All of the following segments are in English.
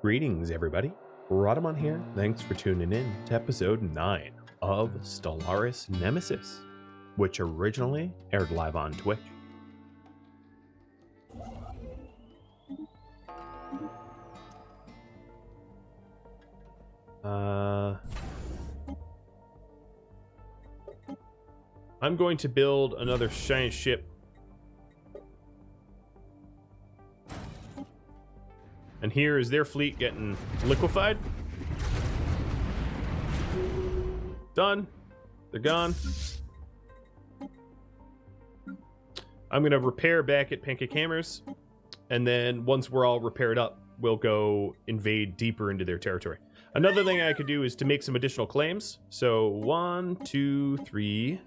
Greetings, everybody. Rhadamant here. Thanks for tuning in to episode 9 of Stellaris Nemesis, which originally aired live on Twitch. I'm going to build another giant ship. And here is their fleet getting liquefied. Done. They're gone. I'm going to repair back at Pancake Hammers. And then once we're all repaired up, we'll go invade deeper into their territory. Another thing I could do is to make some additional claims. So 1, 2, 3.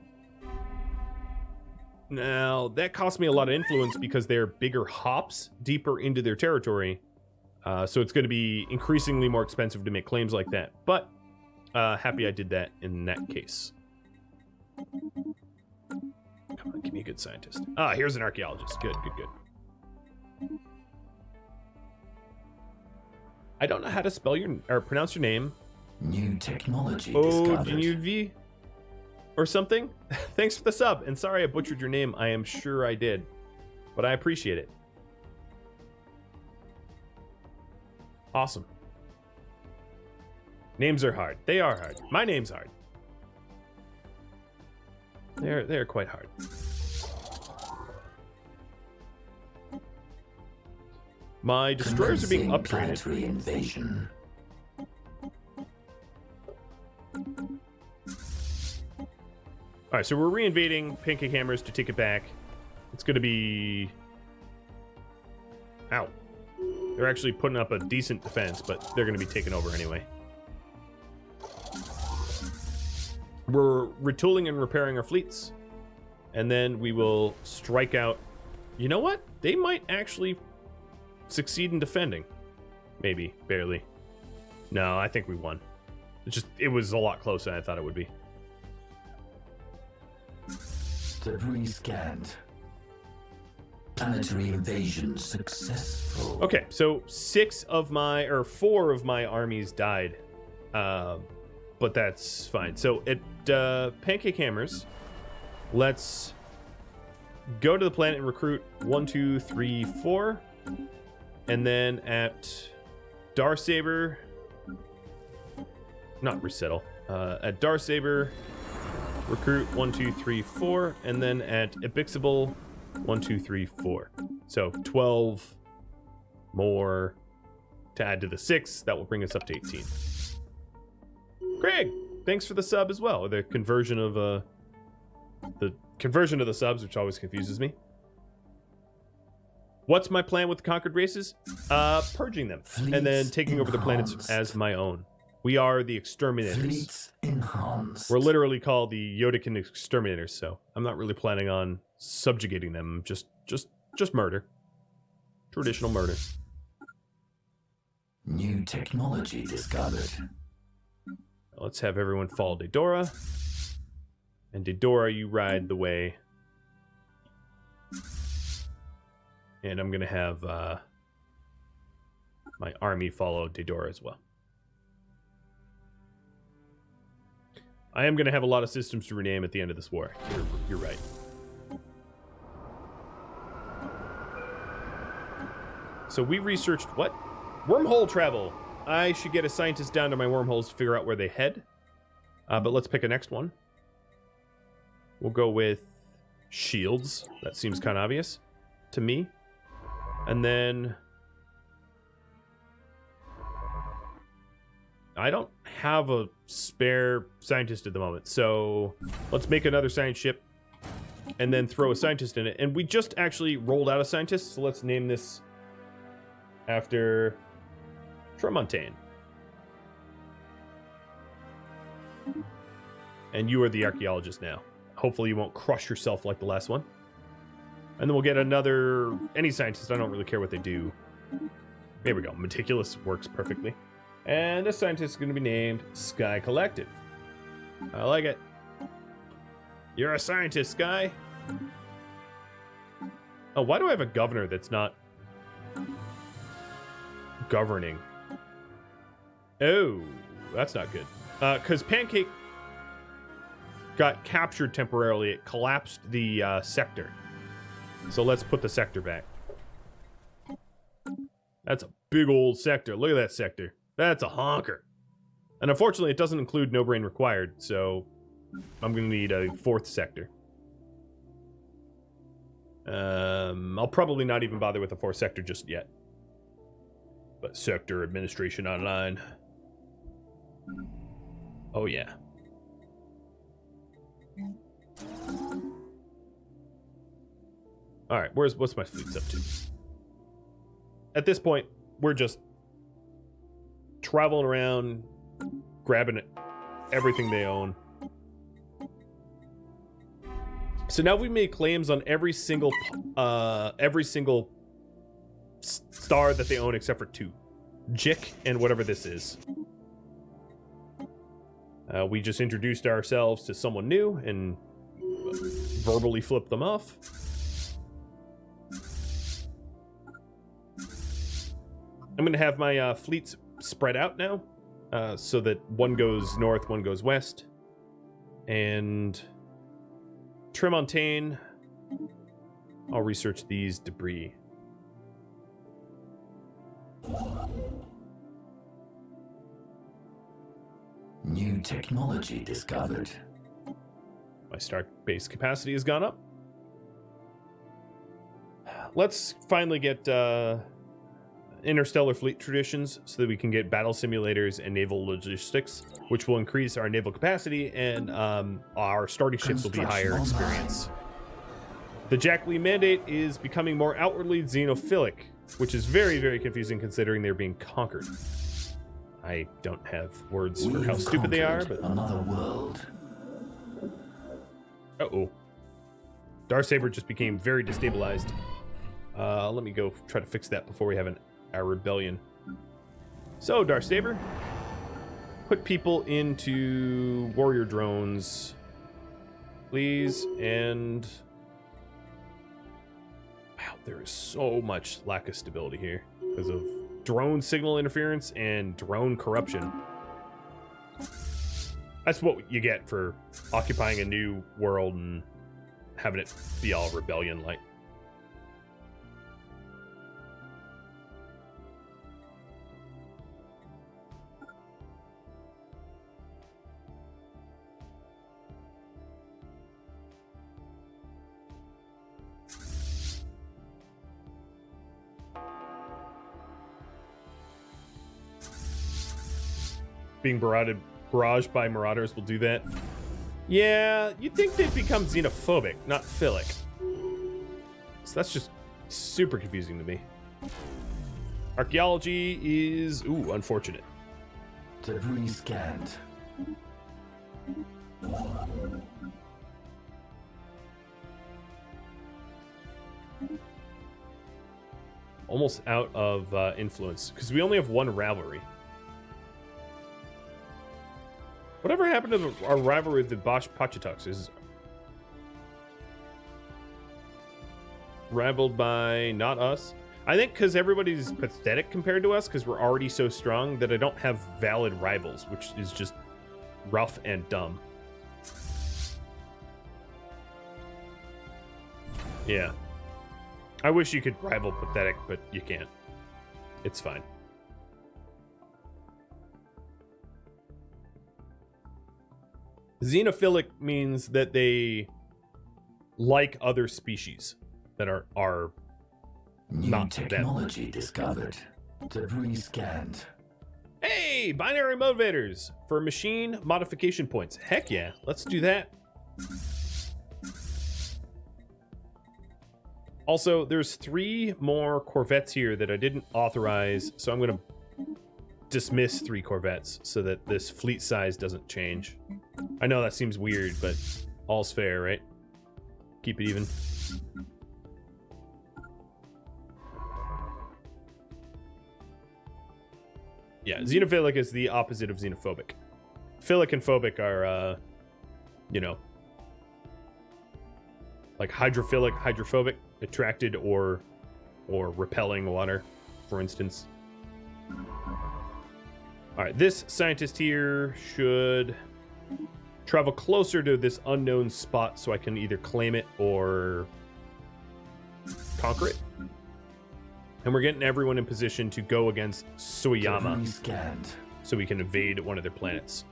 Now, that cost me a lot of influence because they're bigger hops deeper into their territory. So it's going to be increasingly more expensive to make claims like that. But happy I did that in that case. Come on, give me a good scientist. Ah, here's an archaeologist. Good, good, good. I don't know how to spell your or pronounce your name. New technology discovered. ODUV or something. Thanks for the sub. And sorry I butchered your name. I am sure I did. But I appreciate it. Awesome. Names are hard. They are hard. My name's hard. They're quite hard. My destroyers are being upgraded. Planetary invasion. Alright, so we're re-invading Pancake Hammers to take it back. It's gonna be... Ow. They're actually putting up a decent defense, but they're going to be taken over anyway. We're retooling and repairing our fleets. And then we will strike out... You know what? They might actually succeed in defending. Maybe. Barely. No, I think we won. It was a lot closer than I thought it would be. Debris scanned. Planetary invasion successful. Okay, so 4 of my armies died, but that's fine. So at Pancake Hammers, let's go to the planet and recruit 1, 2, 3, 4, and then at Darsaber, not resettle. At Darsaber, recruit 1, 2, 3, 4, and then at Ebixable. 1, 2, 3, 4. So 12 more to add to the 6. That will bring us up to 18. Greg, thanks for the sub as well. The conversion of the subs, which always confuses me. What's my plan with the conquered races? Purging them and then taking over the planets as my own. We are the exterminators. Fleets enhanced. We're literally called the Yodakin exterminators, so I'm not really planning on subjugating them. Just murder. Traditional murder. New technology discovered. Let's have everyone follow Dedora. And Dedora, you ride the way. And I'm gonna have my army follow Dedora as well. I am going to have a lot of systems to rename at the end of this war. You're right. So we researched what? Wormhole travel. I should get a scientist down to my wormholes to figure out where they head. But let's pick a next one. We'll go with shields. That seems kind of obvious to me. And then... I don't have a spare scientist at the moment, so let's make another science ship and then throw a scientist in it. And we just actually rolled out a scientist, so let's name this after Tremontaine. And you are the archaeologist now. Hopefully you won't crush yourself like the last one. And then we'll get any scientist. I don't really care what they do. There we go. Meticulous works perfectly. And this scientist is going to be named Sky Collective. I like it. You're a scientist, Sky. Oh, why do I have a governor that's not governing? Oh, that's not good. Because Pancake got captured temporarily. It collapsed the sector. So let's put the sector back. That's a big old sector. Look at that sector. That's a honker. And unfortunately, it doesn't include no brain required, so I'm going to need a 4th sector. I'll probably not even bother with the 4th sector just yet. But sector administration online. Oh, yeah. All right, what's my fleets up to? At this point, we're just traveling around, grabbing everything they own. So now we've made claims on every single star that they own except for 2. Jick and whatever this is. We just introduced ourselves to someone new and verbally flipped them off. I'm going to have my fleets spread out now, so that one goes north, one goes west. And Tremontaine, I'll research these debris. New technology discovered. My star base capacity has gone up. Let's finally get interstellar fleet traditions so that we can get battle simulators and naval logistics, which will increase our naval capacity, and our starting ships will be higher experience. The Jack Lee mandate is becoming more outwardly xenophilic, which is very, very confusing considering they're being conquered. I don't have words for how stupid they are, but... Another world. Uh-oh. Darksaber just became very destabilized. Let me go try to fix that before we have our rebellion. So, Darksaber, put people into warrior drones, please, and... Wow, there is so much lack of stability here because of drone signal interference and drone corruption. That's what you get for occupying a new world and having it be all rebellion-like. Being barraged by marauders will do that. Yeah, you'd think they'd become xenophobic, not philic. So that's just super confusing to me. Archaeology is, unfortunate. Debris scanned. Almost out of influence, because we only have one rivalry. Whatever happened to our rivalry with the Bosch Pachitucks? Is rivaled by not us. I think because everybody's pathetic compared to us, because we're already so strong that I don't have valid rivals, which is just rough and dumb. Yeah. I wish you could rival pathetic, but you can't. It's fine. Xenophilic means that they like other species that are New not technology them. discovered. Debris scanned. Hey, binary motivators for machine modification points. Heck yeah, let's do that. Also, there's 3 more Corvettes here that I didn't authorize, so I'm going to dismiss 3 Corvettes so that this fleet size doesn't change. I know that seems weird, but all's fair, right? Keep it even. Yeah, xenophilic is the opposite of xenophobic. Philic and phobic are, like hydrophilic, hydrophobic, attracted or repelling water, for instance. All right, this scientist here should travel closer to this unknown spot so I can either claim it or conquer it. And we're getting everyone in position to go against Suyama Debris scanned. so we can invade one of their planets.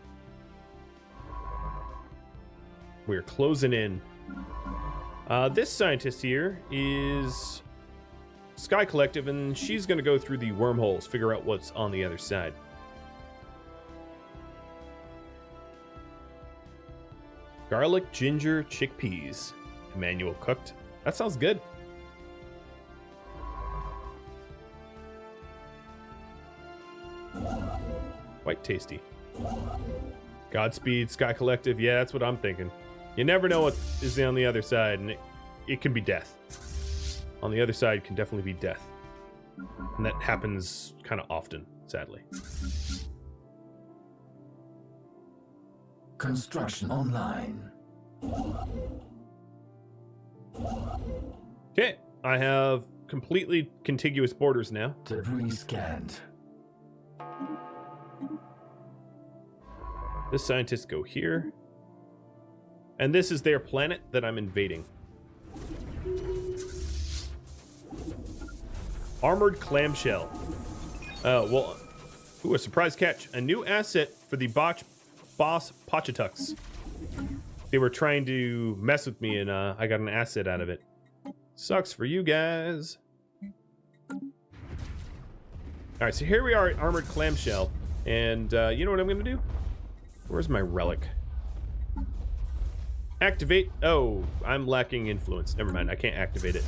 We're closing in. This scientist here is Sky Collective, and she's going to go through the wormholes, figure out what's on the other side. Garlic, ginger, chickpeas. Manual cooked. That sounds good. Quite tasty. Godspeed, Sky Collective. Yeah, that's what I'm thinking. You never know what is on the other side, and it can be death. On the other side can definitely be death. And that happens kind of often, sadly. Construction online. Okay, I have completely contiguous borders now. Debris scanned. This scientists go here. And this is their planet that I'm invading. Armored clamshell. Well, ooh, a surprise catch. A new asset for the boss Pachatucks. They were trying to mess with me, and I got an asset out of it. Sucks for you guys. Alright, so here we are at Armored Clamshell. And you know what I'm going to do? Where's my relic? Activate. Oh, I'm lacking influence. Never mind, I can't activate it.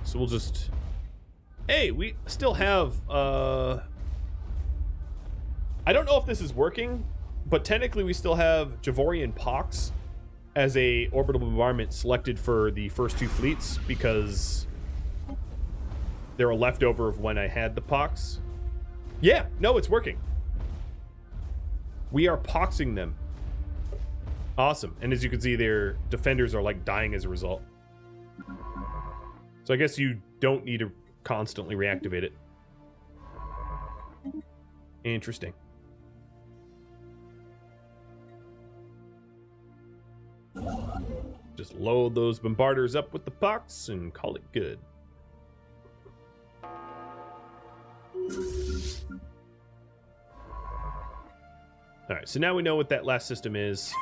So we'll just... Hey, we still have... I don't know if this is working, but technically we still have Javorian Pox as a orbital bombardment selected for the first two fleets because they're a leftover of when I had the Pox. Yeah, no, it's working. We are poxing them. Awesome. And as you can see, their defenders are like dying as a result. So I guess you don't need to constantly reactivate it. Interesting. Just load those bombarders up with the pox and call it good. Alright, so now we know what that last system is.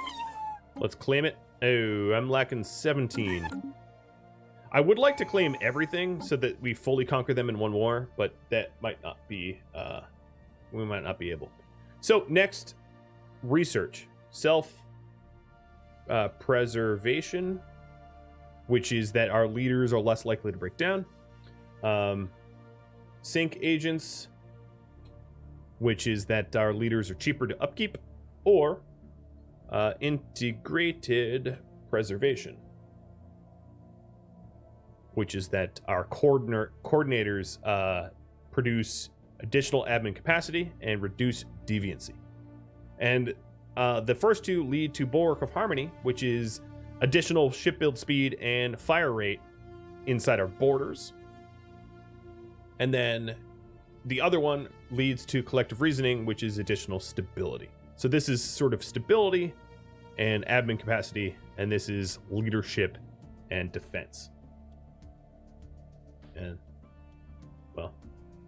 Let's claim it. Oh, I'm lacking 17. I would like to claim everything so that we fully conquer them in one war, but that might not be, we might not be able. So next, research. Self-preservation, which is that our leaders are less likely to break down. Sync agents, which is that our leaders are cheaper to upkeep, or integrated preservation, which is that our coordinators produce additional admin capacity and reduce deviancy. And the first two lead to Bulwark of Harmony, which is additional ship build speed and fire rate inside our borders. And then the other one leads to Collective Reasoning, which is additional stability. So this is sort of stability and admin capacity, and this is leadership and defense. And, well,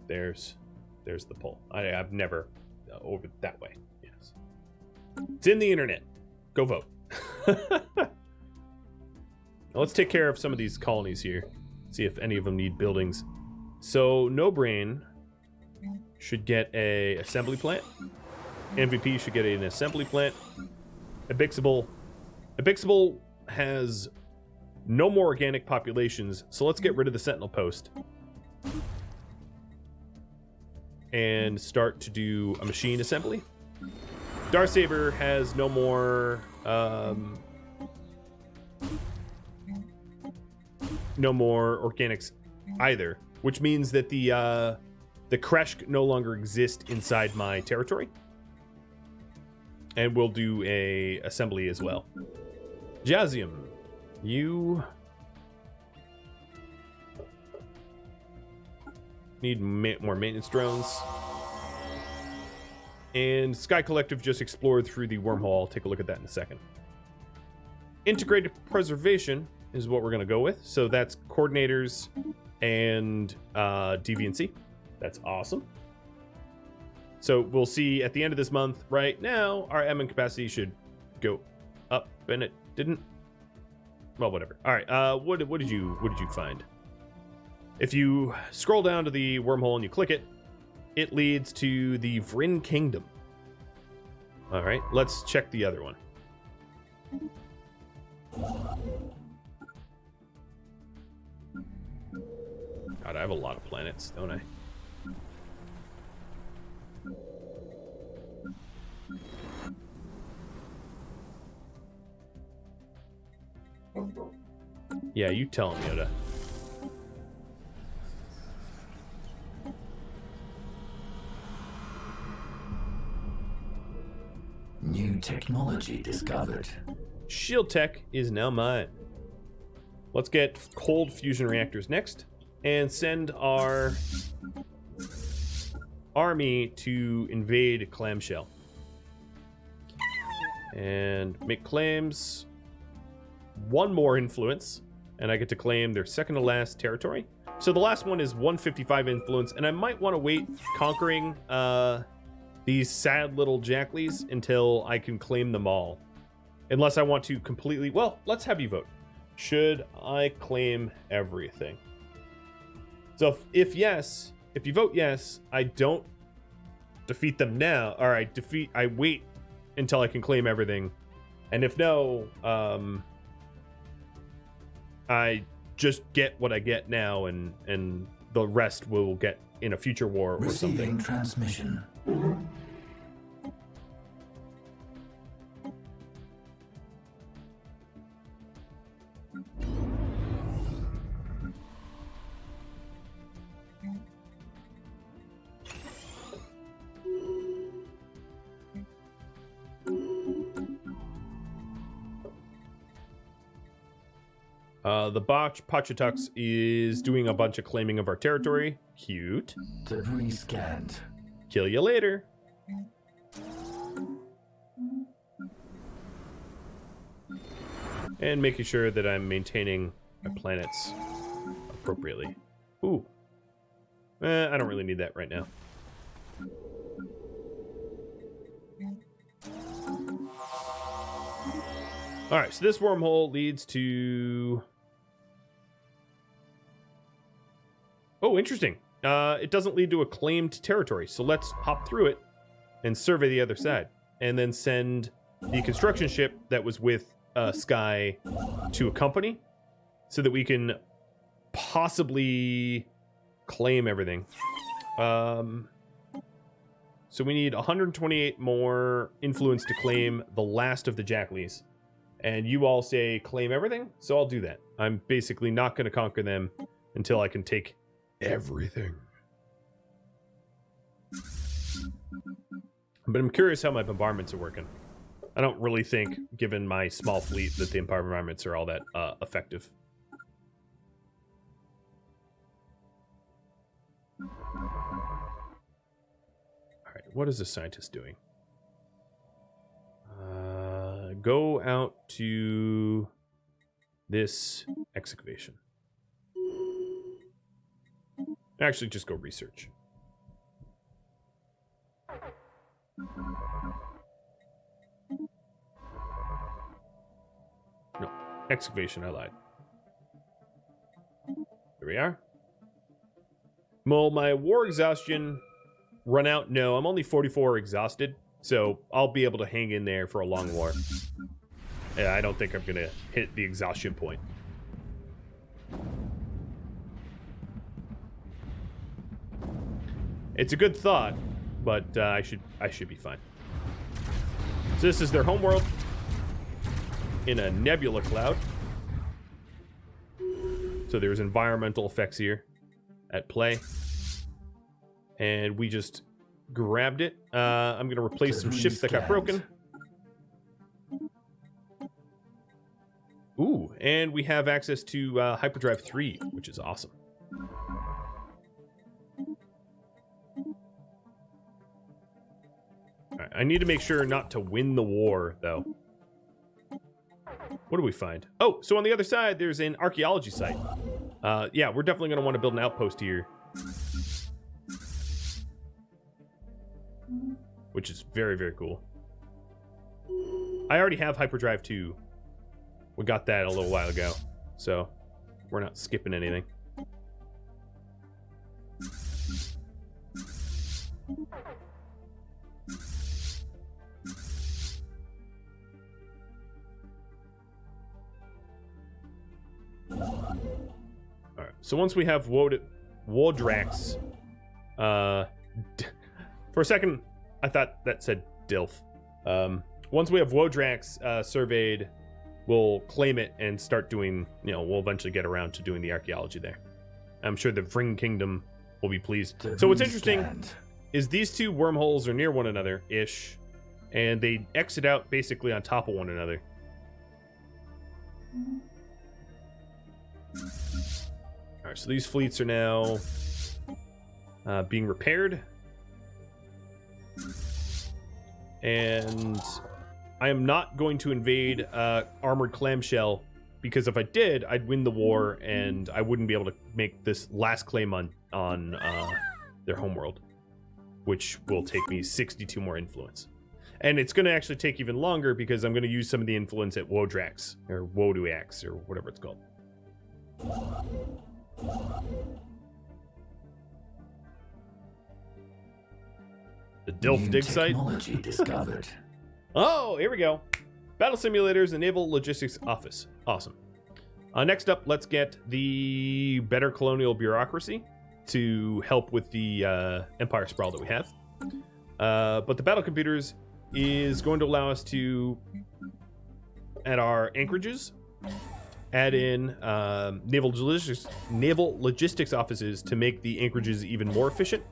there's the poll. I've never over that way. Yes. It's in the internet. Go vote. Now let's take care of some of these colonies here. See if any of them need buildings. So No Brain should get a assembly plant. MVP should get an assembly plant. Abixable has no more organic populations, so let's get rid of the Sentinel Post and start to do a machine assembly. Darksaber has no more organics either, which means that the Kresh no longer exist inside my territory. And we'll do a assembly as well. Jazium, you need more maintenance drones. And Sky Collective just explored through the wormhole. I'll take a look at that in a second. Integrated preservation is what we're going to go with. So that's coordinators and deviancy. That's awesome. So we'll see at the end of this month. Right now, our admin capacity should go up, and it didn't. Well, whatever. All right. What did you find? If you scroll down to the wormhole and you click it, it leads to the Vryn Kingdom. All right. Let's check the other one. God, I have a lot of planets, don't I? Yeah, you tell him, Yoda. New technology discovered. Shield tech is now mine. Let's get cold fusion reactors next and send our army to invade Clamshell. And make claims. One more influence, and I get to claim their second to last territory. So the last one is 155 influence, and I might want to wait conquering these sad little jacklies until I can claim them all. Unless I want to completely... Well, let's have you vote. Should I claim everything? So if yes, if you vote yes, I don't defeat them now. Or I wait until I can claim everything. And if no, I just get what I get now, and the rest will get in a future war or something. Receiving transmission. The Pachitux is doing a bunch of claiming of our territory. Cute. Debris scanned. Kill you later. And making sure that I'm maintaining my planets appropriately. Ooh. I don't really need that right now. Alright, so this wormhole leads to... Oh, interesting. It doesn't lead to a claimed territory, so let's hop through it and survey the other side. And then send the construction ship that was with Sky to a company so that we can possibly claim everything. So we need 128 more influence to claim the last of the Jackalies. And you all say claim everything, so I'll do that. I'm basically not going to conquer them until I can take everything. But I'm curious how my bombardments are working. I don't really think, given my small fleet, that the bombardments are all that effective. Alright, what is the scientist doing? Go out to this excavation. Actually, just go research. No, excavation, I lied. Here we are. Will my war exhaustion run out? No, I'm only 44 exhausted, so I'll be able to hang in there for a long war. Yeah, I don't think I'm gonna hit the exhaustion point. It's a good thought, but I should be fine. So this is their homeworld in a nebula cloud. So there's environmental effects here at play, and we just grabbed it. I'm gonna replace some ships that got broken. Ooh, and we have access to Hyperdrive 3, which is awesome. Alright, I need to make sure not to win the war, though. What do we find? Oh, so on the other side, there's an archaeology site. Yeah, we're definitely going to want to build an outpost here. Which is very, very cool. I already have hyperdrive 2. We got that a little while ago. So, we're not skipping anything. Alright, so once we have Wodrax, for a second, I thought that said Dilf. Once we have Wodrax surveyed, we'll claim it and start doing, we'll eventually get around to doing the archaeology there. I'm sure the Vring Kingdom will be pleased. So what's interesting is these two wormholes are near one another-ish, and they exit out basically on top of one another. Alright, so these fleets are now being repaired. And I am not going to invade Armored Clamshell, because if I did, I'd win the war and I wouldn't be able to make this last claim on their homeworld, which will take me 62 more influence. And it's going to actually take even longer because I'm going to use some of the influence at Wodrax, or Woduax, or whatever it's called. The Dilf dig site. Technology discovered. Oh, here we go. Battle simulators and naval logistics office. Awesome. Next up, let's get the better colonial bureaucracy to help with the empire sprawl that we have. But the battle computers is going to allow us to, at our anchorages, add in naval logistics offices to make the anchorages even more efficient,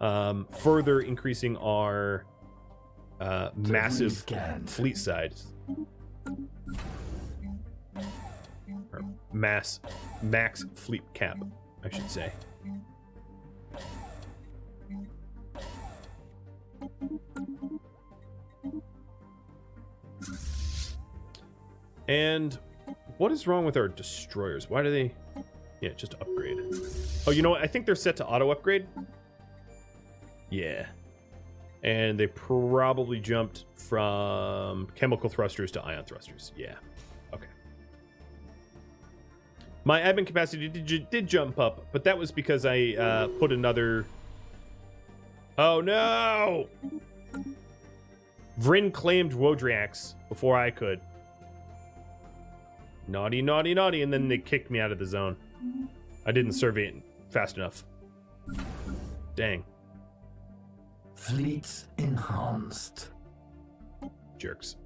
further increasing our massive fleet size. Or max fleet cap, I should say. And what is wrong with our destroyers? Why do they... Yeah, just upgrade. Oh, you know what? I think they're set to auto-upgrade. Yeah. And they probably jumped from chemical thrusters to ion thrusters. Yeah. Okay. My admin capacity did jump up, but that was because I put another... Oh, no! Vryn claimed Wodrax before I could. Naughty, naughty, naughty, and then they kicked me out of the zone. I didn't survey it fast enough. Dang. Fleets enhanced. Jerks.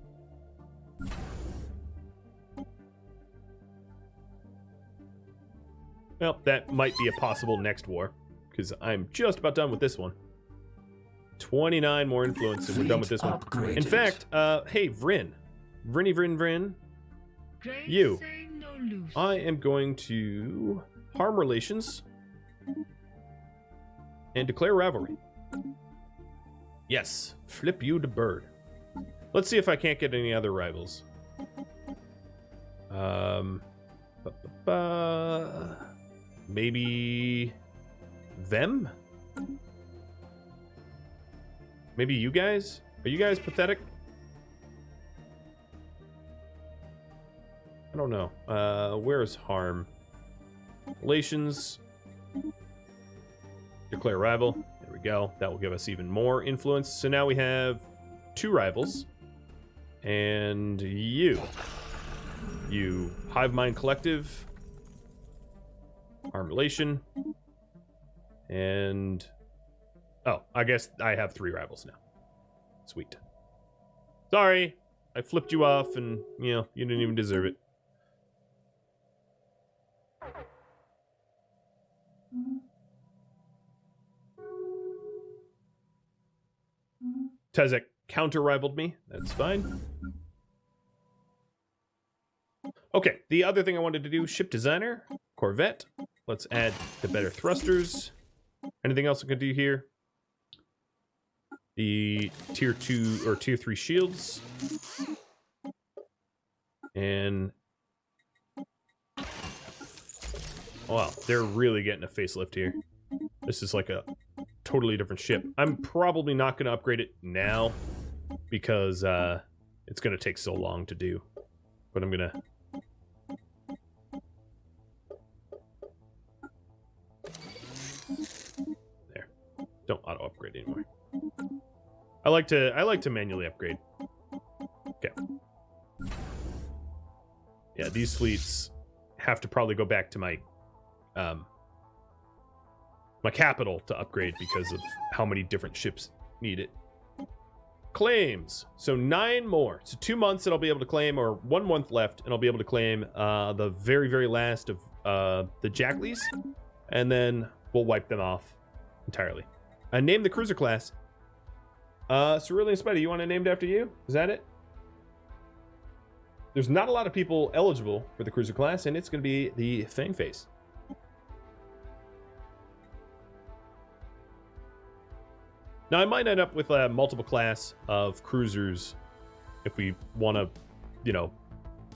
Well, that might be a possible next war, because I'm just about done with this one. 29 more influence and we're done with this one. In fact, hey, Vryn. Vryn. You. I am going to harm relations and declare rivalry. Yes, flip you to bird. Let's see if I can't get any other rivals. Maybe them? Maybe you guys? Are you guys pathetic? I don't know. Where's harm? Relations. Declare rival. There we go. That will give us even more influence. So now we have 2 rivals. And you. You. Hive Mind Collective. Harm relation. And... Oh, I guess I have 3 rivals now. Sweet. Sorry. I flipped you off and, you didn't even deserve it. Tezek counter-rivaled me. That's fine. Okay, the other thing I wanted to do, ship designer, Corvette. Let's add the better thrusters. Anything else I could do here? the tier 2 or tier 3 shields. And wow, they're really getting a facelift here. This is like a totally different ship. I'm probably not going to upgrade it now because it's going to take so long to do. But I'm going to... There. Don't auto-upgrade anymore. I like to manually upgrade. Okay. Yeah, these fleets have to probably go back to my my capital to upgrade because of how many different ships need it. Claims. So 9 more. So 2 months and I'll be able to claim, or 1 month left and I'll be able to claim the very, very last of the Jackleys. And then we'll wipe them off entirely. Name the cruiser class. Cerulean Spider, you want it named after you? Is that it? There's not a lot of people eligible for the cruiser class, and it's going to be the Fangface. Now, I might end up with a multiple class of cruisers if we want to, you know,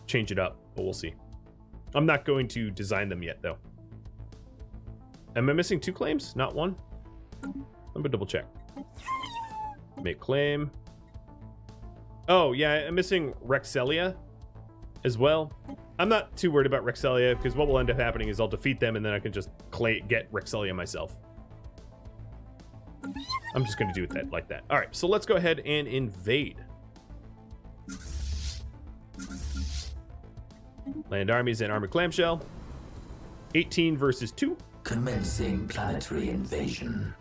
change it up, but we'll see. I'm not going to design them yet, though. Am I missing 2 claims? Not 1? Let me double check. Make claim. Oh, yeah, I'm missing Rexelia as well. I'm not too worried about Rexelia because what will end up happening is I'll defeat them and then I can just get Rexelia myself. I'm just going to do it like that. All right, so let's go ahead and invade. Land armies and armored clamshell. 18 versus 2. Commencing planetary invasion.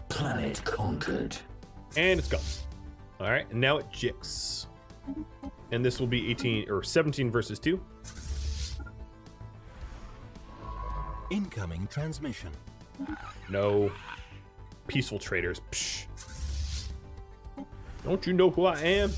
Planet conquered. And it's gone. All right, and now it jicks. And this will be 18 or 17 versus 2. Incoming transmission. No. Peaceful traders. Psh. Don't you know who I am?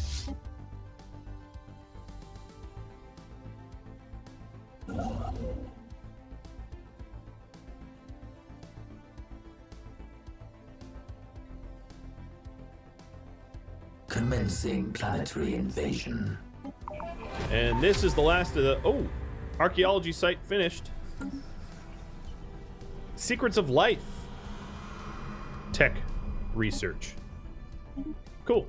Commencing planetary invasion. And this is the last of the... Oh! Archaeology site finished. Secrets of Life. Tech research. Cool.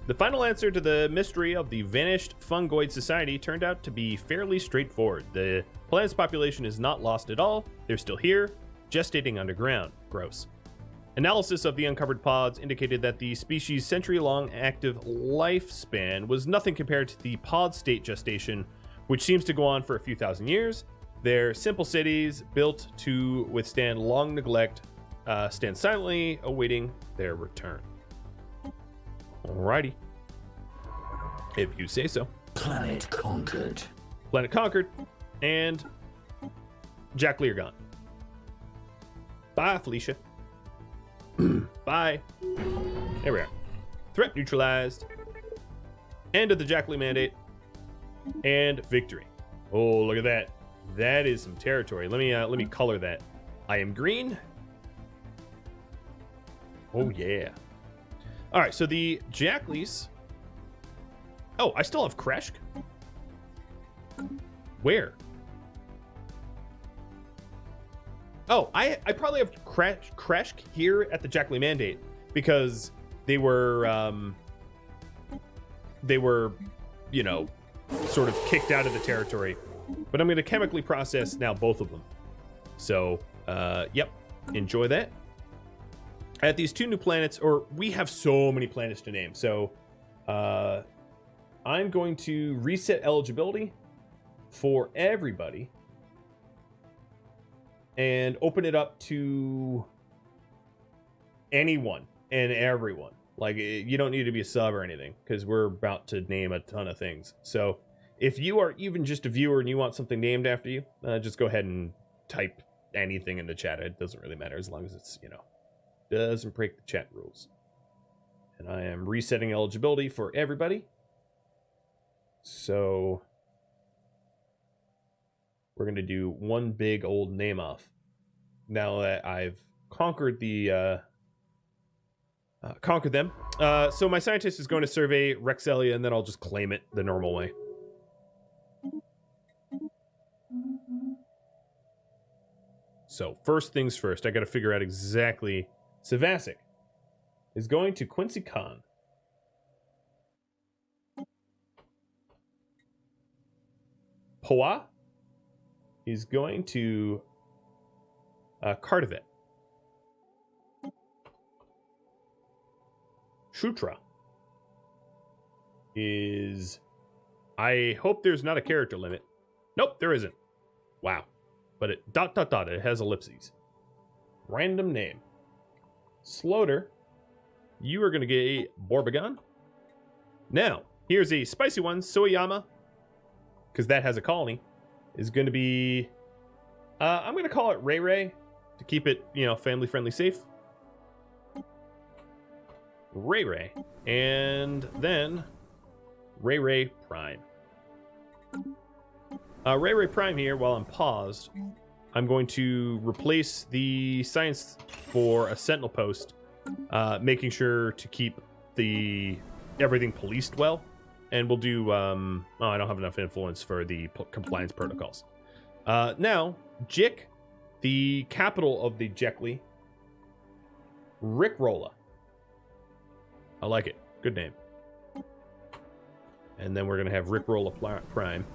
The final answer to the mystery of the vanished fungoid society turned out to be fairly straightforward. The planet's population is not lost at all. They're still here, gestating underground. Gross. Analysis of the uncovered pods indicated that the species' century-long active lifespan was nothing compared to the pod state gestation, which seems to go on for a few thousand years. They're simple cities built to withstand long neglect, stand silently awaiting their return. Alrighty. If you say so. Planet conquered. Planet conquered. And Jackley are gone. Bye, Felicia. Bye. There we are. Threat neutralized. End of the Jackley mandate. And victory. Oh, look at that. That is some territory. Let me color that. I am green. Oh yeah. All right, so the Jackleys. Oh, I still have Kreshk. Where? Oh, I probably have Kreshk here at the Jackley Mandate because they were, you know, sort of kicked out of the territory. But I'm going to chemically process now both of them. So, yep, enjoy that. At these 2 new planets, or we have so many planets to name. So, I'm going to reset eligibility for everybody and open it up to anyone and everyone. Like, you don't need to be a sub or anything because we're about to name a ton of things. So if you are even just a viewer and you want something named after you, just go ahead and type anything in the chat. It doesn't really matter as long as it's, you know, doesn't break the chat rules. And I am resetting eligibility for everybody. So we're going to do one big old name off. Now that I've conquered them. So my scientist is going to survey Rexelia, and then I'll just claim it the normal way. So first things first, I got to figure out exactly. Savasic is going to Quincy Khan. Poa is going to Cardivet. Shutra is... I hope there's not a character limit. Nope, there isn't. Wow. But it... it has ellipses. Random name. Slaughter, you are going to get a Borbagon. Now, here's a spicy one. Soyama, because that has a colony, is going to be... I'm going to call it Ray Ray to keep it, family-friendly safe. Ray Ray. And then Ray Ray Prime. Ray Ray Prime here, while I'm paused, I'm going to replace the science for a sentinel post, making sure to keep everything policed well. And we'll do, I don't have enough influence for the compliance protocols. Now, Jik, the capital of the Jekli, Rickrolla. I like it. Good name. And then we're going to have Rickrolla Prime.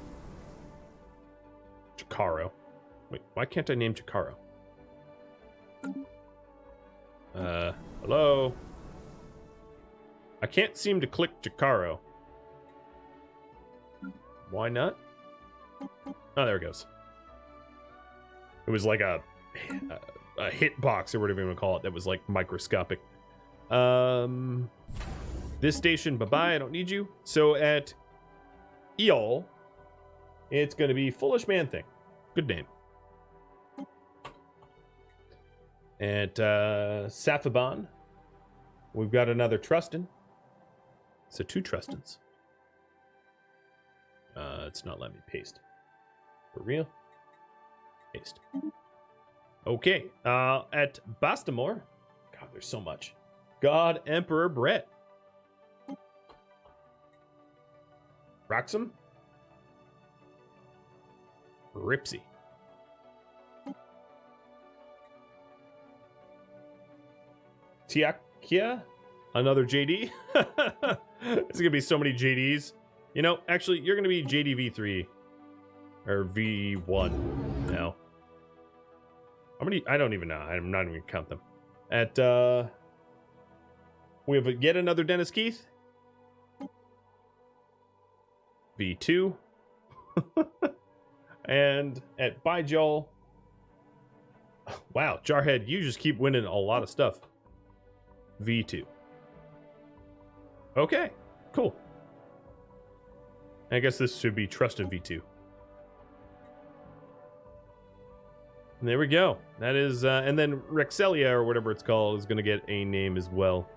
Chikaro. Wait, why can't I name Chikaro? Hello? I can't seem to click Chikaro. Why not? Oh, there it goes. It was like a hitbox or whatever you want to call it that was like microscopic. This station, bye-bye, I don't need you. So at Eol, it's going to be Foolish Man Thing. Good name. At Safaban, we've got another Trustin. So 2 Trustins. It's not letting me paste. For real? Paste. Okay. At Bastamore, God, there's so much. God Emperor Brett. Roxham. Ripsy. Tiakia. Another JD. There's gonna be so many JDs. Actually, you're gonna be JDV3 or V1 now. How many? I don't even know. I'm not even gonna count them. At we have yet another Dennis Keith. V2. And at Bijol. Wow, Jarhead, you just keep winning a lot of stuff. V2. Okay, cool. I guess this should be Trusted V2. And there we go. That is, and then Rexelia, or whatever it's called, is going to get a name as well.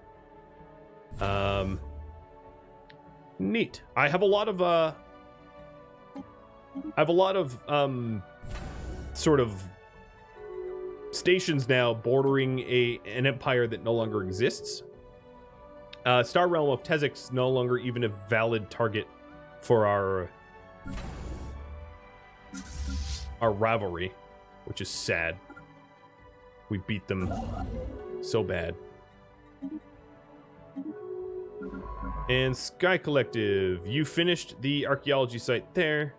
Neat. I have a lot of, sort of stations now bordering an empire that no longer exists. Star Realm of Tezek's no longer even a valid target for our rivalry, which is sad. We beat them so bad. And Sky Collective, you finished the archaeology site there.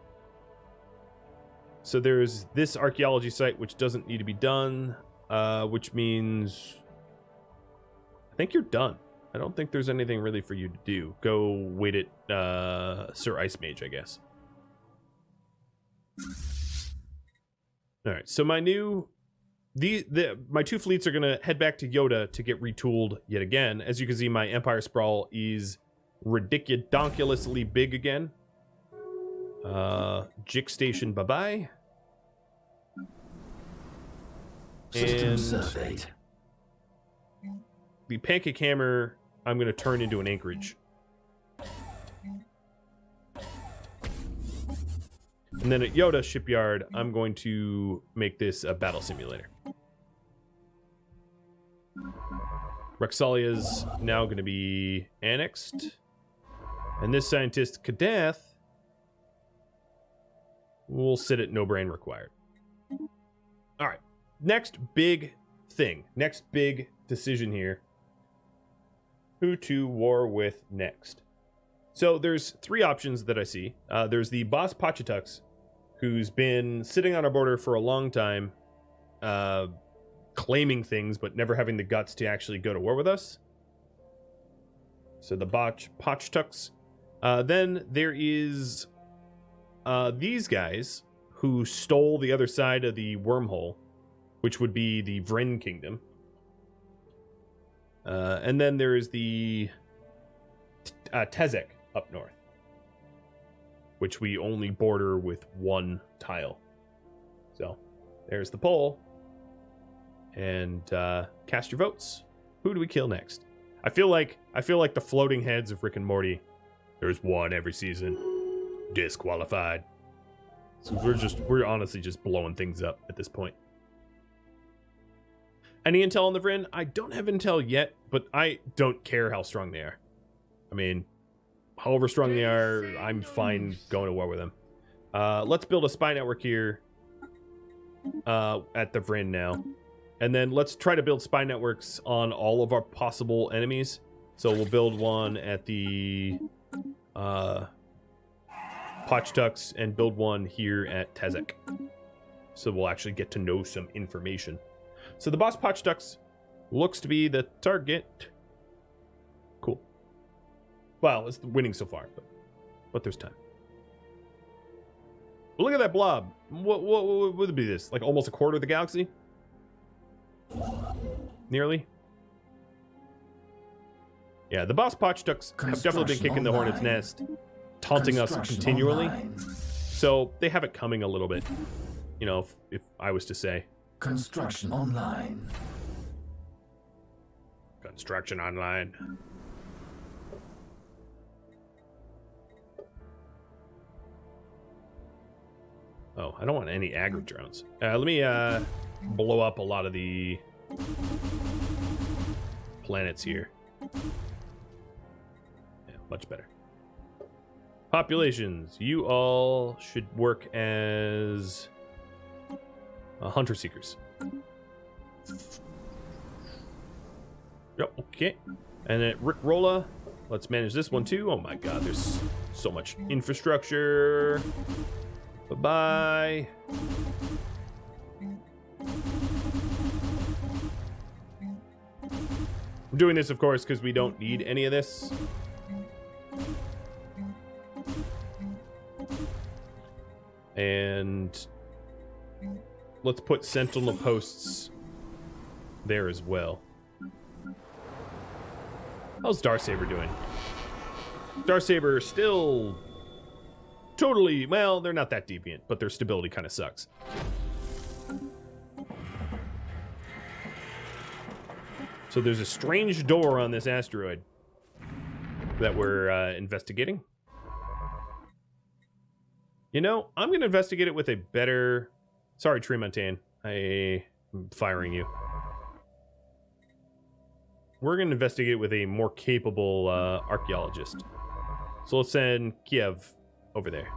So there's this archaeology site which doesn't need to be done, which means I think you're done. I don't think there's anything really for you to do. Go wait at Sir Ice Mage, I guess. All right, so my 2 fleets are gonna head back to Yoda to get retooled yet again. As you can see, my Empire Sprawl is ridiculously big again. Jik Station, bye-bye. System surveyed. The Pancake Hammer, I'm going to turn into an anchorage. And then at Yoda Shipyard, I'm going to make this a battle simulator. Rexalia's now going to be annexed. And this scientist, Kadath, will sit at no brain required. All right. Next big thing. Next big decision here. Who to war with next. So there's three options that I see. There's the boss Pachitux, who's been sitting on our border for a long time, claiming things, but never having the guts to actually go to war with us. So the Pachitux. Then there is these guys who stole the other side of the wormhole, which would be the Vren Kingdom. And then there is the Tezek up north, which we only border with one tile. So there's the poll. And cast your votes. Who do we kill next? I feel like the floating heads of Rick and Morty. There's one every season. Disqualified. So we're honestly just blowing things up at this point. Any intel on the Vren? I don't have intel yet, but I don't care how strong they are. I mean, however strong they are, I'm fine going to war with them. Let's build a spy network here at the Vren now. And then let's try to build spy networks on all of our possible enemies. So we'll build one at the Pachitux and build one here at Tezek. So we'll actually get to know some information. So the boss Pachitux looks to be the target. Cool. Well, it's winning so far, but there's time. But look at that blob. What would it be this? Like almost a quarter of the galaxy? Nearly. Yeah, the boss Pachitux have definitely been kicking the hornet's nest, taunting us continually. So they have it coming a little bit, you know, if I was to say. Construction online. Construction online. Oh, I don't want any agri drones. Let me blow up a lot of the planets here. Yeah, much better. Populations. You all should work as hunter seekers. Yep, okay. And at Rick Rolla, let's manage this one too. Oh my god, there's so much infrastructure. Bye-bye. I'm doing this, of course, because we don't need any of this. And let's put sentinel posts there as well. How's Darksaber doing? Darksaber still totally, well, they're not that deviant, but their stability kind of sucks. So there's a strange door on this asteroid that we're investigating. You know, I'm going to investigate it with a better... Sorry, Tremontaine. I'm firing you. We're going to investigate it with a more capable archaeologist. So let's send Kiev over there.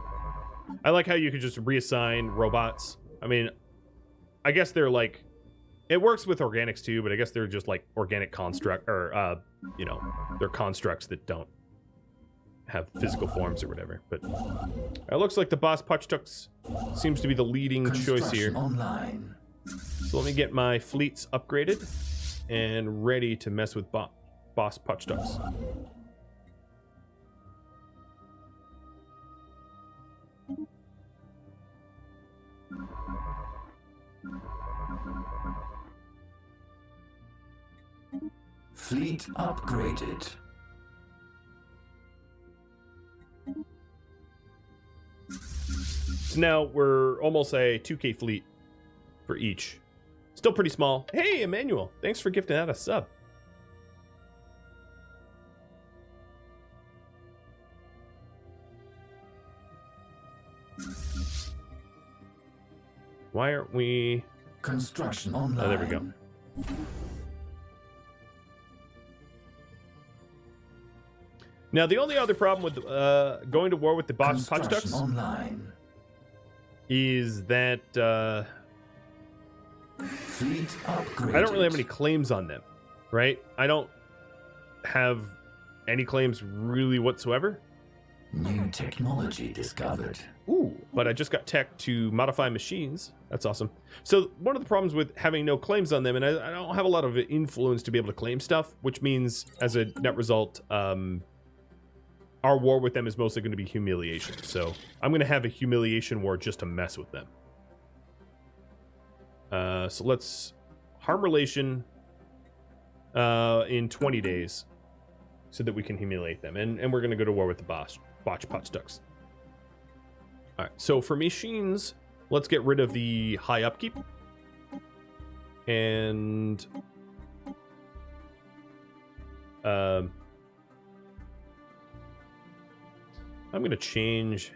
I like how you could just reassign robots. I mean, I guess they're like... It works with organics too, but I guess they're just like organic construct... Or, you know, they're constructs that don't have physical forms or whatever. But it looks like the boss Pachitux seems to be the leading choice here. Online. So let me get my fleets upgraded and ready to mess with boss Pachitux. Fleet upgraded. So now we're almost a 2K fleet for each. Still pretty small. Hey, Emmanuel, thanks for gifting out a sub. Why aren't we... Construction online. Oh, there we go. Now, the only other problem with going to war with the boss Potchducks online. is that Fleet upgraded. I don't really have any claims on them, right? I don't have any claims really whatsoever. New technology discovered. Ooh, but I just got tech to modify machines. That's awesome. So one of the problems with having no claims on them, and I don't have a lot of influence to be able to claim stuff, which means as a net result, our war with them is mostly going to be humiliation. So I'm going to have a humiliation war just to mess with them. So let's harm relation in 20 days so that we can humiliate them. And we're going to go to war with the botch Potchducks. All right, so for machines, let's get rid of the high upkeep. And I'm going to change...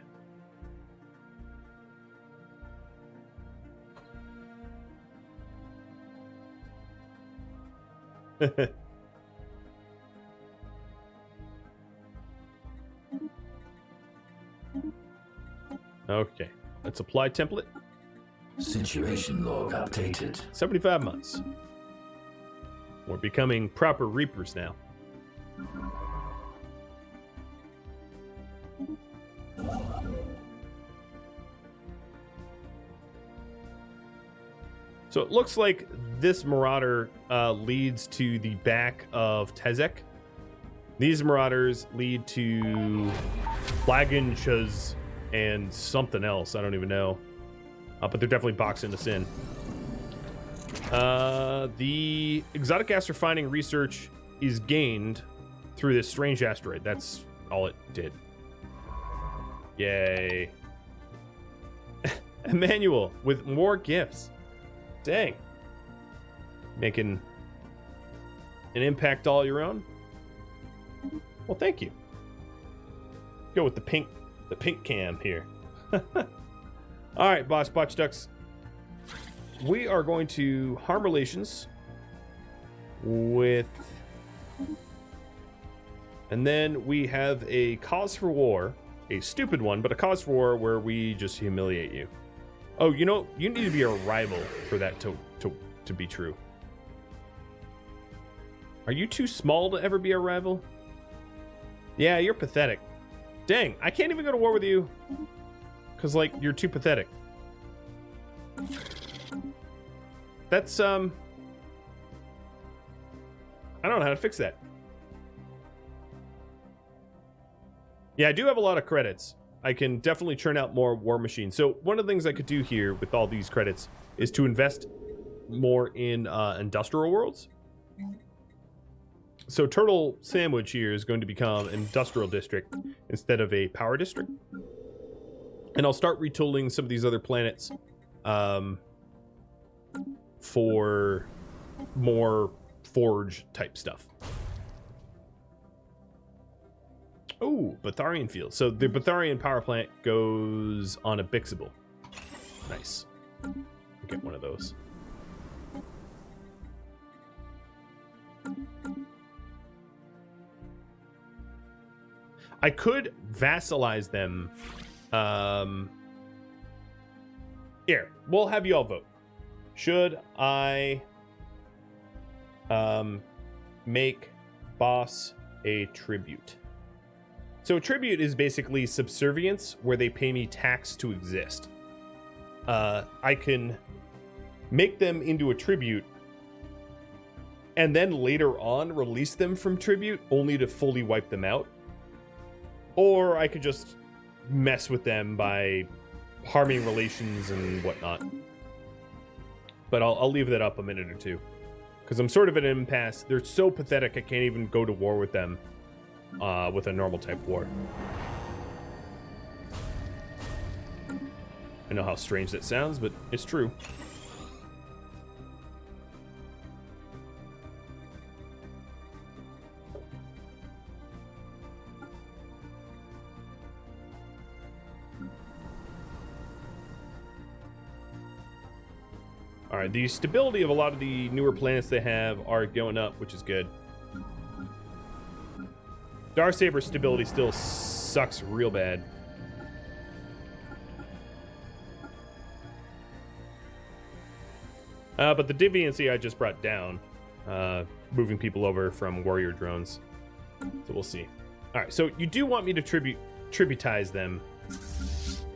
Okay, let's apply template. Situation log updated. 75 months. We're becoming proper reapers now. So it looks like this marauder leads to the back of Tezek. These marauders lead to Flaginchas and something else. I don't even know. But they're definitely boxing us in. The exotic gas refining research is gained through this strange asteroid. That's all it did. Yay. Emmanuel with more gifts. Dang. Making an impact all your own. Well, thank you. Go with the pink cam here. All right, boss Potchducks. We are going to harm relations with, and then we have a cause for war, a stupid one, but a cause for war where we just humiliate you. Oh, you know, you need to be a rival for that to be true. Are you too small to ever be a rival? Yeah, you're pathetic. Dang, I can't even go to war with you because, like, you're too pathetic. That's, I don't know how to fix that. Yeah, I do have a lot of credits. I can definitely churn out more war machines. So one of the things I could do here with all these credits is to invest more in industrial worlds. So Turtle Sandwich here is going to become an industrial district instead of a power district. And I'll start retooling some of these other planets for more forge type stuff. Oh, Batharian field. So the Batharian power plant goes on a Bixable. Nice. Get one of those. I could vassalize them. Here, we'll have you all vote. Should I make boss a tribute? So a tribute is basically subservience where they pay me tax to exist. I can make them into a tribute and then later on release them from tribute only to fully wipe them out. Or I could just mess with them by harming relations and whatnot. But I'll leave that up a minute or two. Because I'm sort of at an impasse. They're so pathetic I can't even go to war with them with a normal type war. I know how strange that sounds, but it's true. right, the stability of a lot of the newer planets they have are going up, which is good. Darksaber's stability still sucks real bad. But the deviancy I just brought down, moving people over from warrior drones. So we'll see. All right, so you do want me to tributize them.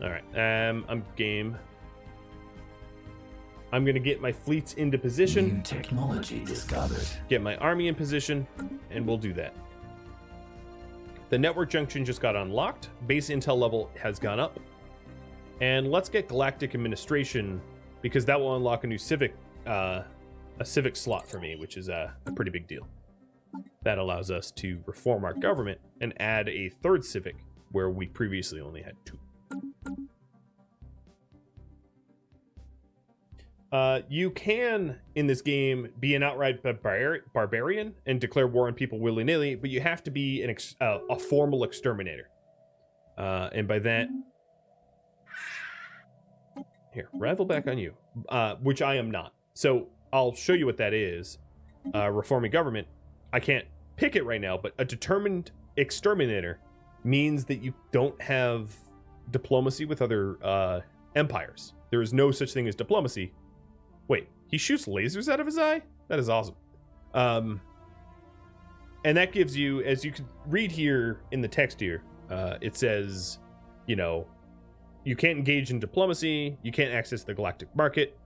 All right, I'm game. I'm gonna get my fleets into position. New technology discovered. Get my army in position, and we'll do that. The network junction just got unlocked. Base intel level has gone up. And let's get galactic administration, because that will unlock a new civic slot for me, which is a pretty big deal. That allows us to reform our government and add a third civic where we previously only had 2. You can, in this game, be an outright barbarian and declare war on people willy-nilly, but you have to be a formal exterminator. And by that... Here, rival back on you. Which I am not. So, I'll show you what that is. Reforming government. I can't pick it right now, but a determined exterminator means that you don't have diplomacy with other empires. There is no such thing as diplomacy. Wait, he shoots lasers out of his eye? That is awesome. And that gives you, as you can read here in the text here, it says, you know, you can't engage in diplomacy, you can't access the galactic market,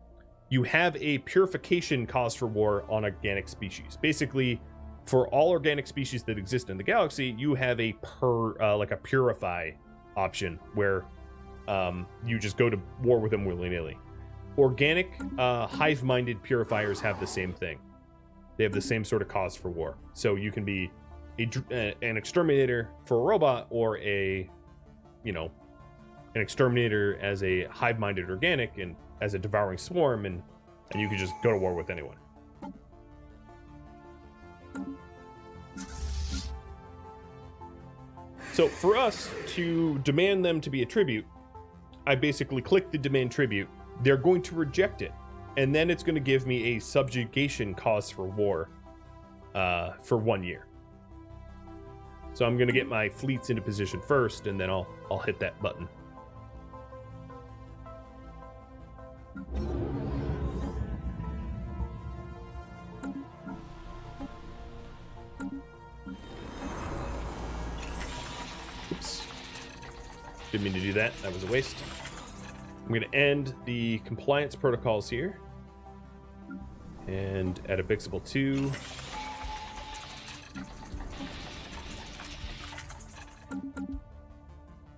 you have a purification cause for war on organic species. Basically, for all organic species that exist in the galaxy, you have a purify option where you just go to war with them willy-nilly. Organic, hive-minded purifiers have the same thing. They have the same sort of cause for war. So you can be an exterminator for a robot, or an exterminator as a hive-minded organic and as a devouring swarm, and you can just go to war with anyone. So for us to demand them to be a tribute, I basically click the demand tribute. They're going to reject it, and then it's going to give me a subjugation cause for war for 1 year. So I'm going to get my fleets into position first, and then I'll hit that button. Oops. Didn't mean to do that. That was a waste. I'm going to end the compliance protocols here. And add a Bixable 2.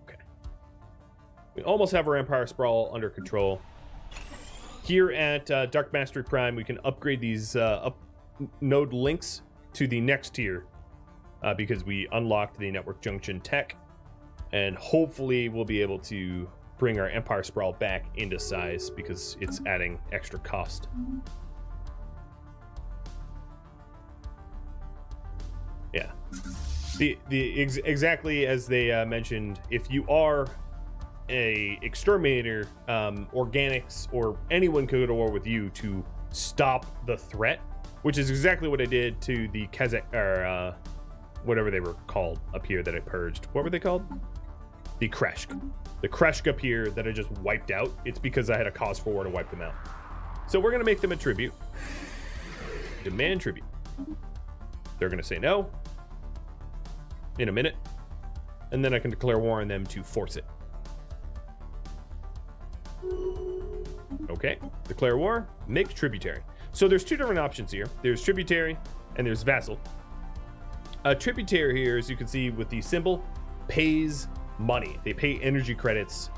Okay. We almost have our Empire Sprawl under control. Here at Dark Mastery Prime, we can upgrade these node links to the next tier because we unlocked the network junction tech. And hopefully we'll be able to bring our Empire Sprawl back into size because it's adding extra cost. Yeah. Exactly as they mentioned, if you are a exterminator, organics or anyone could go to war with you to stop the threat, which is exactly what I did to the Kazakh, or whatever they were called up here that I purged. What were they called? The Kreshk. The Kreshk up here that I just wiped out. It's because I had a cause for war to wipe them out. So we're going to make them a tribute. Demand tribute. They're going to say no in a minute. And then I can declare war on them to force it. Okay. Declare war. Make tributary. So there's two different options here. There's tributary and there's vassal. A tributary here, as you can see with the symbol, pays money. They pay energy credits.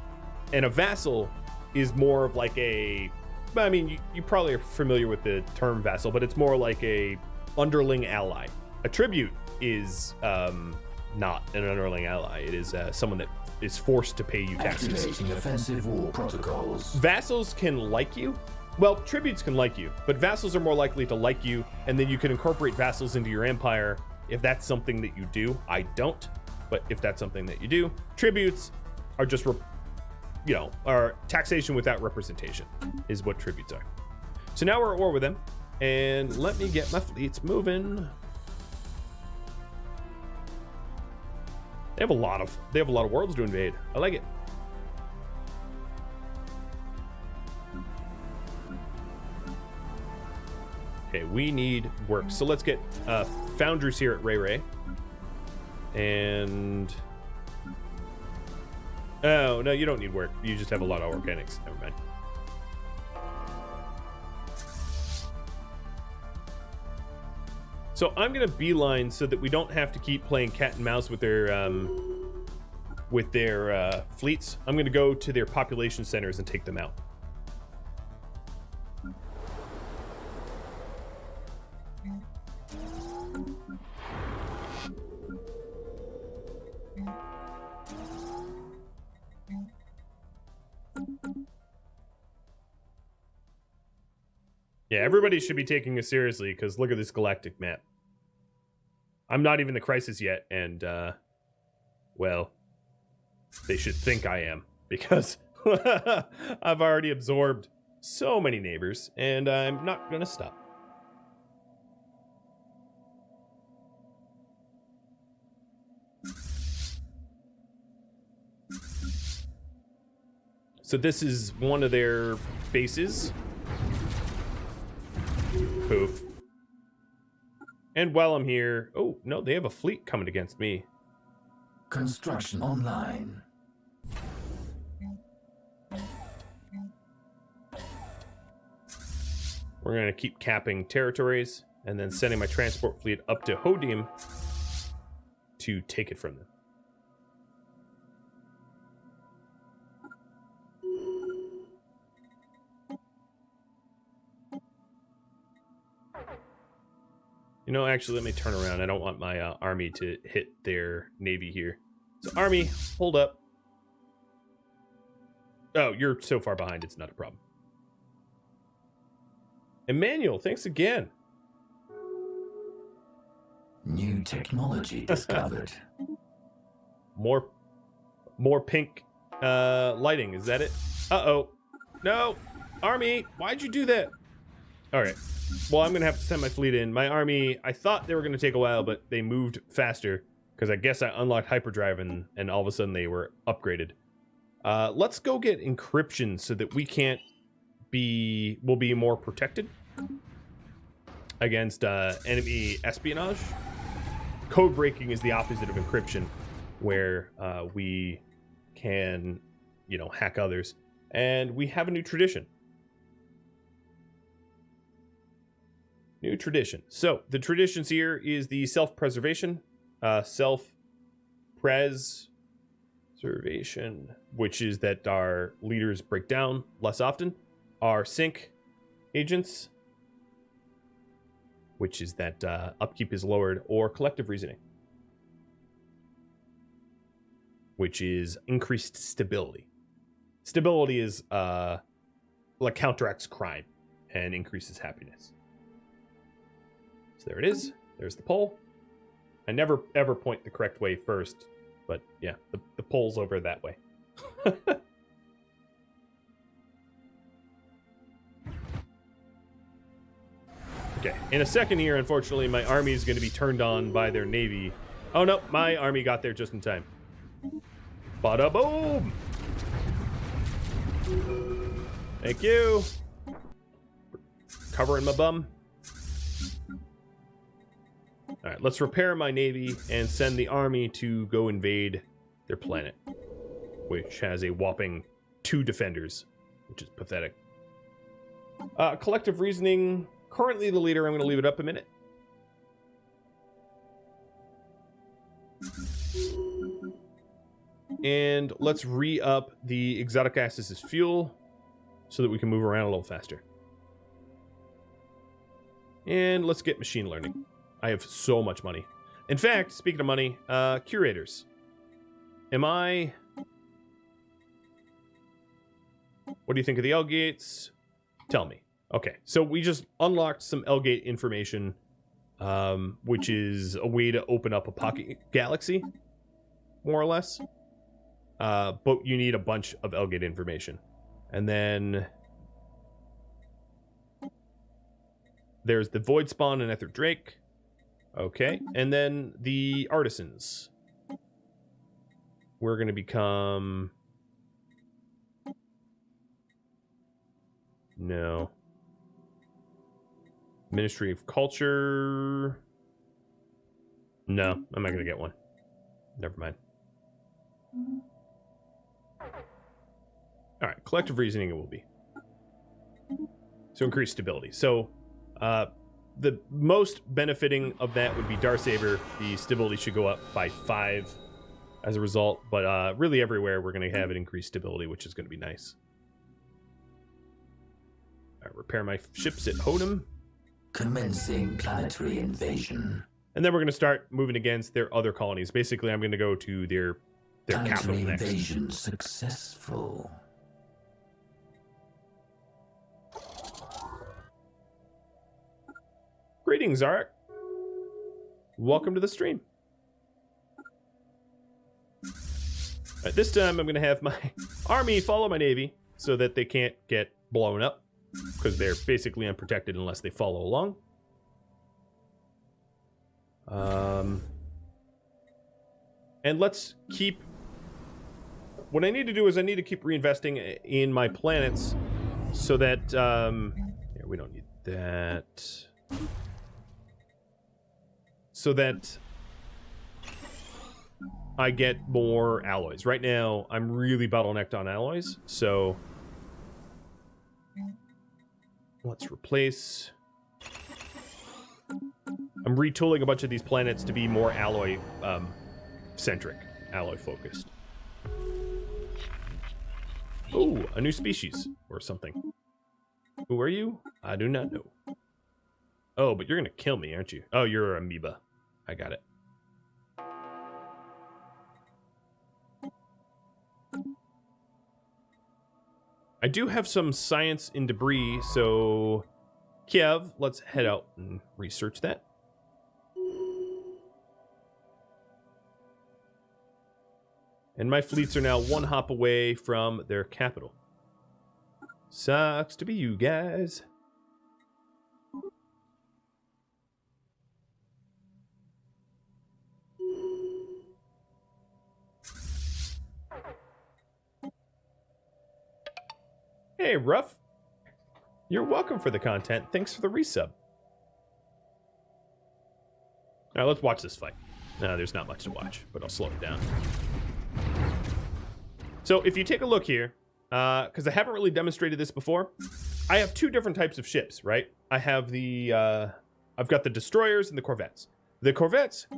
And a vassal is more of like a, I mean, you probably are familiar with the term vassal, but it's more like a underling ally. A tribute is not an underling ally. It is someone that is forced to pay you taxes. Activating offensive war protocols. Vassals can like you. Well, tributes can like you, but vassals are more likely to like you, and then you can incorporate vassals into your empire if that's something that you do. I don't, but if that's something that you do. Tributes are just, are taxation without representation is what tributes are. So now we're at war with them. And let me get my fleets moving. They have a lot of worlds to invade. I like it. Okay, we need work. So let's get founders here at Ray Ray. And oh no, you don't need work. You just have a lot of organics. Never mind. So I'm gonna beeline so that we don't have to keep playing cat and mouse with their fleets. I'm gonna go to their population centers and take them out. Yeah, everybody should be taking this seriously because look at this galactic map. I'm not even the crisis yet, and, well, they should think I am because I've already absorbed so many neighbors, and I'm not going to stop. So this is one of their bases. Poof. And while I'm here... Oh, no, they have a fleet coming against me. Construction online. We're going to keep capping territories and then sending my transport fleet up to Hodium to take it from them. You know, actually, let me turn around. I don't want my army to hit their navy here. So, army, hold up. Oh, you're so far behind, it's not a problem. Emmanuel, thanks again. New technology discovered. More pink lighting, is that it? Uh-oh. No! Army, why'd you do that? Alright. Well, I'm going to have to send my fleet in. My army, I thought they were going to take a while, but they moved faster because I guess I unlocked hyperdrive and all of a sudden they were upgraded. Let's go get encryption so that we'll be more protected against enemy espionage. Code breaking is the opposite of encryption, where we can, hack others. And we have a new tradition. New tradition. So the traditions here is the self-preservation, self-preservation, which is that our leaders break down less often. Our sync agents, which is that upkeep is lowered, or collective reasoning, which is increased stability. Stability is like counteracts crime and increases happiness. So there it is. There's the pole. I never ever point the correct way first, but yeah, the pole's over that way. Okay, in a second here, unfortunately, my army is going to be turned on by their navy. Oh no, my army got there just in time. Bada boom! Thank you. Covering my bum. All right, let's repair my navy and send the army to go invade their planet, which has a whopping 2 defenders, which is pathetic. Collective reasoning. Currently the leader. I'm going to leave it up a minute. And let's re-up the exotic gases as fuel so that we can move around a little faster. And let's get machine learning. I have so much money. In fact, speaking of money, curators. What do you think of the L-gates? Tell me. Okay, so we just unlocked some L-gate information, which is a way to open up a pocket galaxy, more or less. But you need a bunch of L-gate information. And then There's the Void Spawn and Ether Drake. Okay. And then the Artisans. We're going to become... No. Ministry of Culture. No, I'm not going to get one. Never mind. All right, collective reasoning it will be. So increased stability. So the most benefiting of that would be Darksaber. The stability should go up by 5 as a result. But really everywhere we're going to have an increased stability, which is going to be nice. All right, repair my ships at Hodum. Commencing planetary invasion. And then we're going to start moving against their other colonies. Basically, I'm going to go to their capital next. Invasion successful. Greetings, Zarek. Welcome to the stream. Right, this time, I'm going to have my army follow my navy so that they can't get blown up because they're basically unprotected unless they follow along. And let's keep... What I need to do is I need to keep reinvesting in my planets so that... yeah, we don't need that. So that I get more alloys. Right now, I'm really bottlenecked on alloys, so... Let's replace... I'm retooling a bunch of these planets to be more alloy centric, alloy focused. Ooh, a new species or something. Who are you? I do not know. Oh, but you're gonna kill me, aren't you? Oh, you're an amoeba. I got it. I do have some science in debris, so Kiev, let's head out and research that. And my fleets are now one hop away from their capital. Sucks to be you guys. Hey, Ruff. You're welcome for the content. Thanks for the resub. Now let's watch this fight. No, there's not much to watch, but I'll slow it down. So if you take a look here, because I haven't really demonstrated this before, I have two different types of ships, right? I have the, I've got the destroyers and the corvettes. The corvettes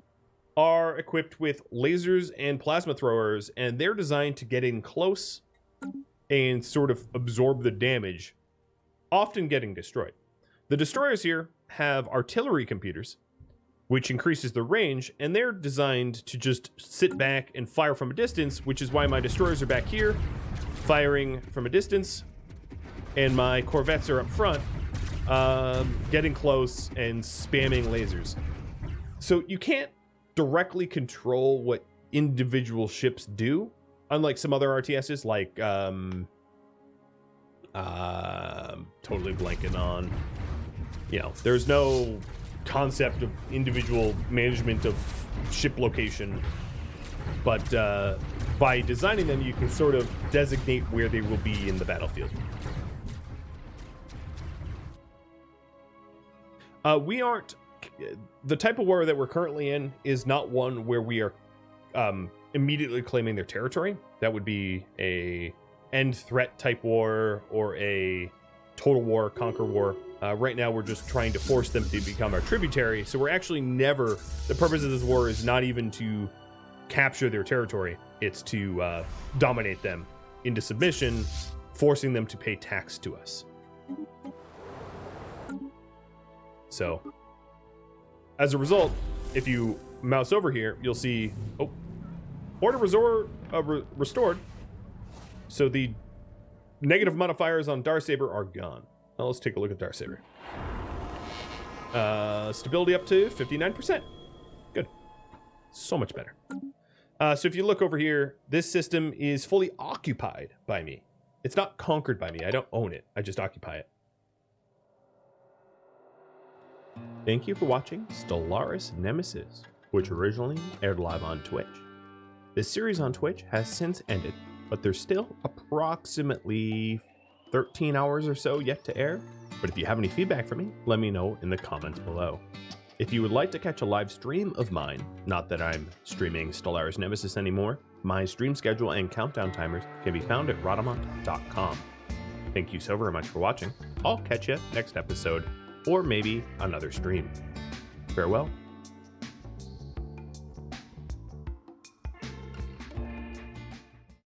are equipped with lasers and plasma throwers, and they're designed to get in close and sort of absorb the damage, often getting destroyed. The destroyers here have artillery computers, which increases the range, and they're designed to just sit back and fire from a distance, which is why my destroyers are back here, firing from a distance, and my corvettes are up front, getting close and spamming lasers. So you can't directly control what individual ships do, unlike some other RTSs, like, totally blanking on, you know, there's no concept of individual management of ship location, but by designing them, you can sort of designate where they will be in the battlefield. We aren't... The type of war that we're currently in is not one where we are immediately claiming their territory. That would be a end threat type war or a total war, conquer war. Right now, we're just trying to force them to become our tributary. So we're actually never... The purpose of this war is not even to capture their territory. It's to dominate them into submission, forcing them to pay tax to us. So, as a result, if you mouse over here, you'll see... Oh, order restored. So the negative modifiers on Darksaber are gone. Now let's take a look at Darksaber. Stability up to 59%. Good. So much better. So if you look over here, this system is fully occupied by me. It's not conquered by me. I don't own it. I just occupy it. Thank you for watching Stellaris Nemesis, which originally aired live on Twitch. This series on Twitch has since ended, but there's still approximately 13 hours or so yet to air. But if you have any feedback for me, let me know in the comments below. If you would like to catch a live stream of mine, not that I'm streaming Stellaris Nemesis anymore, my stream schedule and countdown timers can be found at Rhadamant.com. Thank you so very much for watching. I'll catch you next episode, or maybe another stream. Farewell.